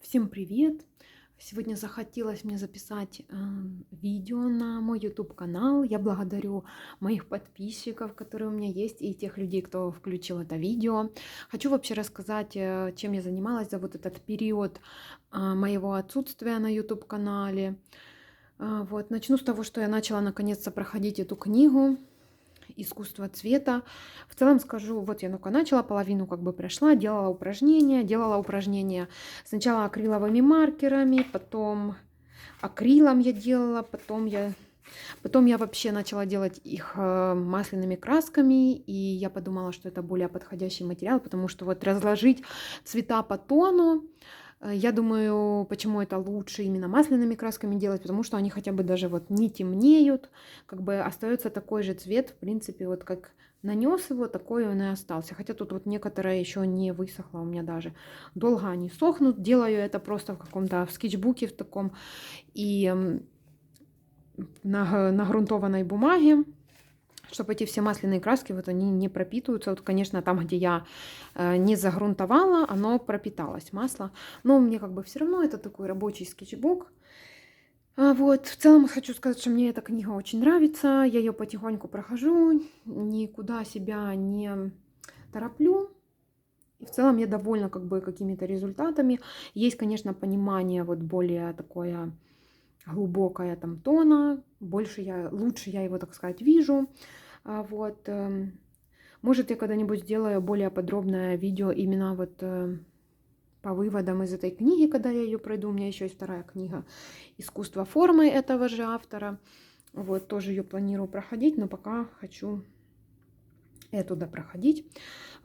Всем привет! Сегодня захотелось мне записать видео на мой YouTube канал. Я благодарю моих подписчиков, которые у меня есть, и тех людей, кто включил это видео. Хочу вообще рассказать, чем я занималась за вот этот период моего отсутствия на YouTube канале. Вот. Начну с того, что я начала наконец-то проходить эту книгу «Искусство цвета». В целом скажу, вот я ну-ка начала, половину как бы прошла, делала упражнения сначала акриловыми маркерами, потом акрилом я делала, потом я вообще начала делать их масляными красками, и я подумала, что это более подходящий материал, потому что вот разложить цвета по тону, я думаю, почему это лучше именно масляными красками делать, потому что они хотя бы даже вот не темнеют, как бы остается такой же цвет, в принципе, вот как нанес его, такой он и остался. Хотя тут вот некоторое еще не высохло у меня даже. Долго они сохнут, делаю это просто в каком-то в скетчбуке в таком и на грунтованной бумаге, чтобы эти все масляные краски, вот они не пропитываются. Вот, конечно, там, где я не загрунтовала, оно пропиталось масло. Но мне как бы все равно это такой рабочий скетчбук. Вот, в целом хочу сказать, что мне эта книга очень нравится. Я ее потихоньку прохожу, никуда себя не тороплю. И в целом я довольна как бы какими-то результатами. Есть, конечно, понимание вот более такое глубокое там тона, лучше я его, так сказать, вижу. Вот. Может, я когда-нибудь сделаю более подробное видео именно вот по выводам из этой книги, когда я ее пройду. У меня еще есть вторая книга «Искусство формы» этого же автора. Вот, тоже ее планирую проходить, но пока хочу эту проходить.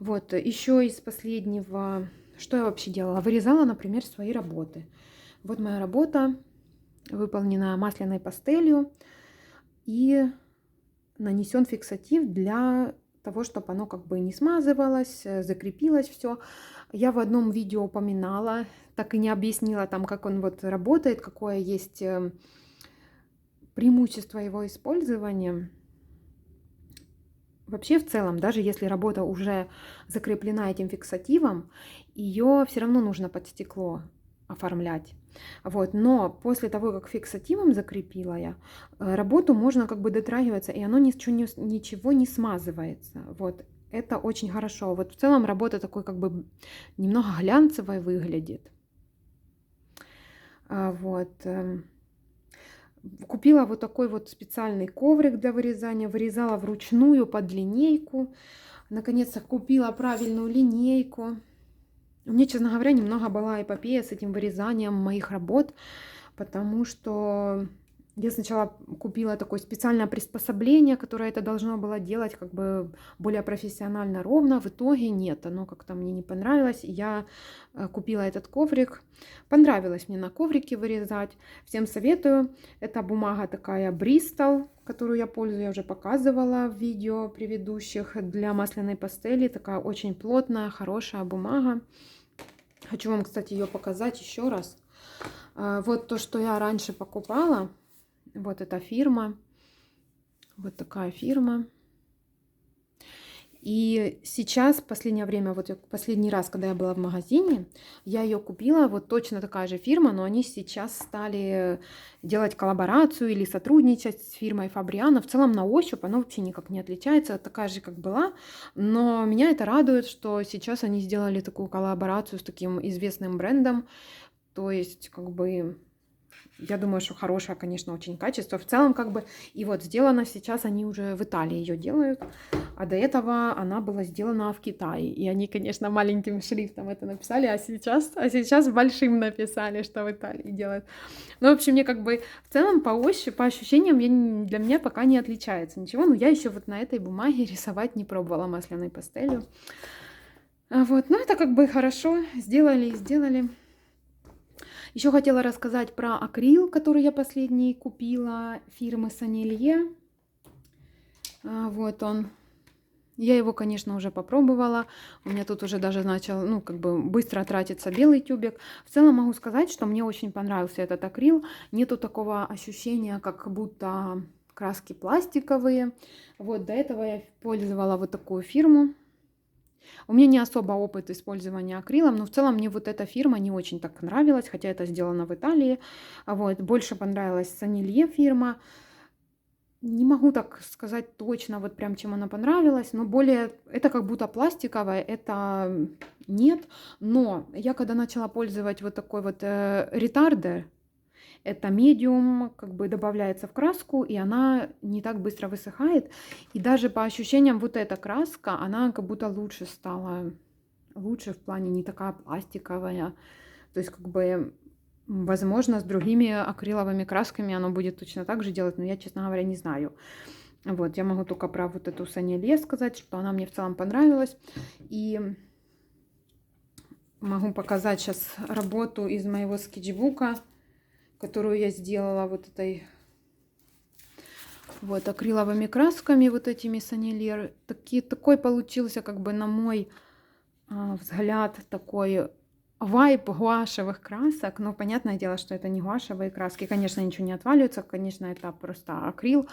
Вот, еще из последнего, что я вообще делала? Вырезала, например, свои работы. Вот моя работа, выполнена масляной пастелью, и нанесен фиксатив для того, чтобы оно как бы не смазывалось, закрепилось все. Я в одном видео упоминала, так и не объяснила там, как он вот работает, какое есть преимущество его использования. Вообще, в целом, даже если работа уже закреплена этим фиксативом, ее все равно нужно под стекло оформлять. Вот. Но после того, как фиксативом закрепила я, работу можно как бы дотрагиваться, и оно ничего не смазывается. Вот. Это очень хорошо. Вот в целом работа такой как бы немного глянцевой выглядит. Вот. Купила вот такой вот специальный коврик для вырезания, вырезала вручную под линейку. Наконец-то купила правильную линейку. У меня, честно говоря, немного была эпопея с этим вырезанием моих работ, потому что я сначала купила такое специальное приспособление, которое это должно было делать как бы более профессионально ровно. В итоге нет, оно как-то мне не понравилось. Я купила этот коврик. Понравилось мне на коврике вырезать. Всем советую. Это бумага такая Bristol, которую я пользуюсь, я уже показывала в видео предыдущих, для масляной пастели. Такая очень плотная, хорошая бумага. Хочу вам, кстати, ее показать еще раз. Вот то, что я раньше покупала. Вот эта фирма. Вот такая фирма. И сейчас, в последнее время, вот последний раз, когда я была в магазине, я ее купила, вот точно такая же фирма, но они сейчас стали делать коллаборацию или сотрудничать с фирмой Фабриано. В целом на ощупь она вообще никак не отличается, такая же, как была. Но меня это радует, что сейчас они сделали такую коллаборацию с таким известным брендом. То есть, как бы, я думаю, что хорошее, конечно, очень качество. В целом, как бы, и вот сделано сейчас, они уже в Италии ее делают, а до этого она была сделана в Китае. И они, конечно, маленьким шрифтом это написали, а сейчас большим написали, что в Италии делают. Ну, в общем, мне как бы в целом по ощупи, по ощущениям для меня пока не отличается ничего. Но я еще вот на этой бумаге рисовать не пробовала масляной пастелью. Вот, ну это как бы хорошо, сделали и сделали. Еще хотела рассказать про акрил, который я последний купила, фирмы Санелье. Вот он. Я его, конечно, уже попробовала. У меня тут уже даже начал, ну, как бы быстро тратиться белый тюбик. В целом могу сказать, что мне очень понравился этот акрил. Нету такого ощущения, как будто краски пластиковые. Вот до этого я пользовала вот такую фирму. У меня не особо опыт использования акрилом, но в целом мне вот эта фирма не очень так нравилась, хотя это сделано в Италии. Вот. Больше понравилась Санилье фирма. Не могу так сказать точно, вот прям чем она понравилась, но более, это как будто пластиковая, это нет. Но я когда начала пользовать вот такой вот ретардер, это медиум, как бы добавляется в краску, и она не так быстро высыхает. И даже по ощущениям вот эта краска, она как будто лучше стала. Лучше в плане не такая пластиковая. То есть как бы, возможно, с другими акриловыми красками оно будет точно так же делать, но я, честно говоря, не знаю. Вот, я могу только про вот эту Санилье сказать, что она мне в целом понравилась. И могу показать сейчас работу из моего скетчбука, которую я сделала вот этой вот акриловыми красками, вот этими Санилье. Такой получился, как бы на мой взгляд, такой вайб гуашевых красок. Но понятное дело, что это не гуашевые краски. Конечно, ничего не отваливается, конечно, это просто акрил.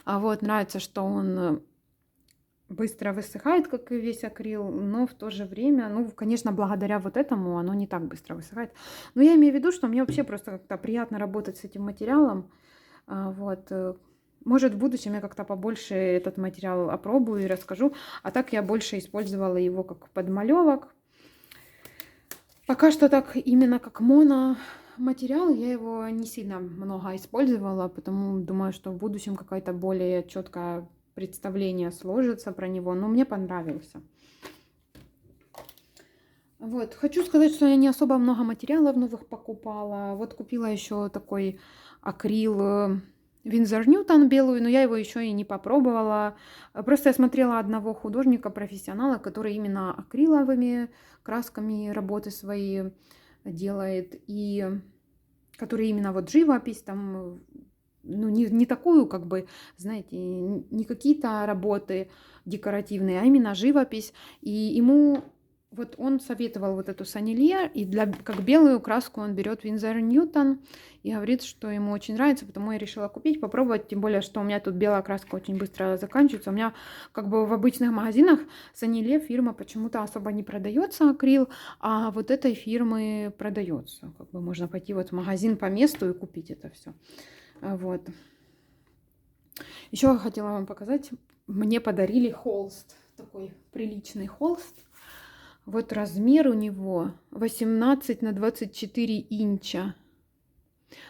А вот нравится, что он быстро высыхает, как и весь акрил, но в то же время, ну, конечно, благодаря вот этому оно не так быстро высыхает. Но я имею в виду, что мне вообще просто как-то приятно работать с этим материалом. Вот. Может, в будущем я как-то побольше этот материал опробую и расскажу. А так я больше использовала его как подмалевок. Пока что так именно как мономатериал я его не сильно много использовала, потому думаю, что в будущем какое-то более четкое представление сложится про него, но мне понравился. Вот, хочу сказать, что я не особо много материалов новых покупала. Вот купила еще такой акрил Winsor Newton белую, но я его еще и не попробовала. Просто я смотрела одного художника-профессионала, который именно акриловыми красками работы свои делает, и который именно вот живопись там, ну, не такую, как бы, знаете, не какие-то работы декоративные, а именно живопись. И ему вот он советовал вот эту Санилье, и для как белую краску он берет Winsor Newton и говорит, что ему очень нравится, потому я решила купить, попробовать, тем более, что у меня тут белая краска очень быстро заканчивается. У меня как бы в обычных магазинах Санилье фирма почему-то особо не продается акрил, а вот этой фирмы продается. Как бы можно пойти вот в магазин по месту и купить это все. Вот. Еще я хотела вам показать, мне подарили холст, такой приличный холст. Вот размер у него 18 на 24 инча.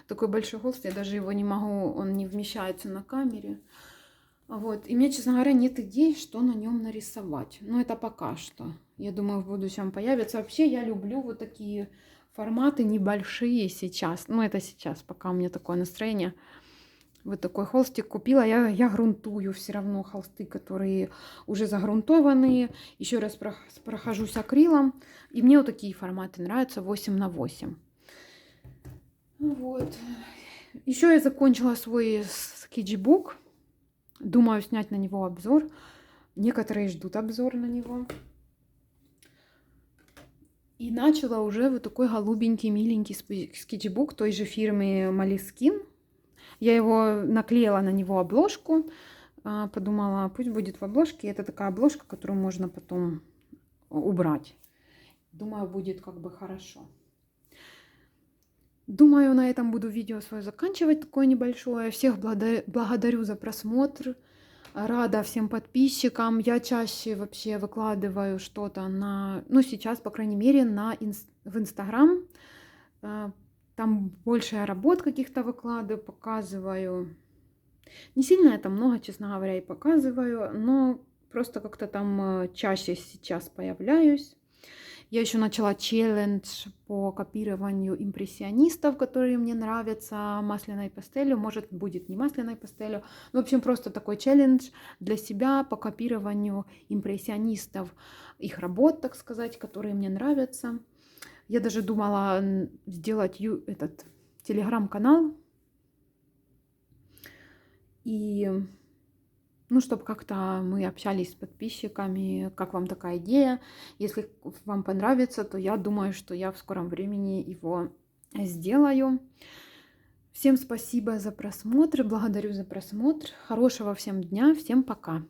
Такой большой холст, я даже его не могу, он не вмещается на камере. Вот. И мне, честно говоря, нет идей, что на нем нарисовать. Но это пока что. Я думаю, в будущем появится. Вообще, я люблю вот такие форматы небольшие сейчас. Ну, это сейчас, пока у меня такое настроение. Вот такой холстик купила. Я грунтую все равно холсты, которые уже загрунтованные. Еще раз прохожусь акрилом. И мне вот такие форматы нравятся, 8 на 8. Вот. Еще я закончила свой скетчбук. Думаю снять на него обзор. Некоторые ждут обзор на него. И начала уже вот такой голубенький, миленький скетчбук той же фирмы Moleskine. Я его наклеила на него обложку, подумала, пусть будет в обложке. Это такая обложка, которую можно потом убрать. Думаю, будет как бы хорошо. Думаю, на этом буду видео свое заканчивать, такое небольшое. Всех благодарю за просмотр. Рада всем подписчикам. Я чаще вообще выкладываю что-то на, ну сейчас, по крайней мере, в Инстаграм. Там больше я работ каких-то выкладываю, показываю. Не сильно это много, честно говоря, и показываю, но просто как-то там чаще сейчас появляюсь. Я еще начала челлендж по копированию импрессионистов, которые мне нравятся, масляной пастелью. Может, будет не масляной пастелью. В общем, просто такой челлендж для себя по копированию импрессионистов, их работ, так сказать, которые мне нравятся. Я даже думала сделать этот телеграм-канал. И, ну, чтобы как-то мы общались с подписчиками, как вам такая идея. Если вам понравится, то я думаю, что я в скором времени его сделаю. Всем спасибо за просмотр, благодарю за просмотр. Хорошего всем дня, всем пока.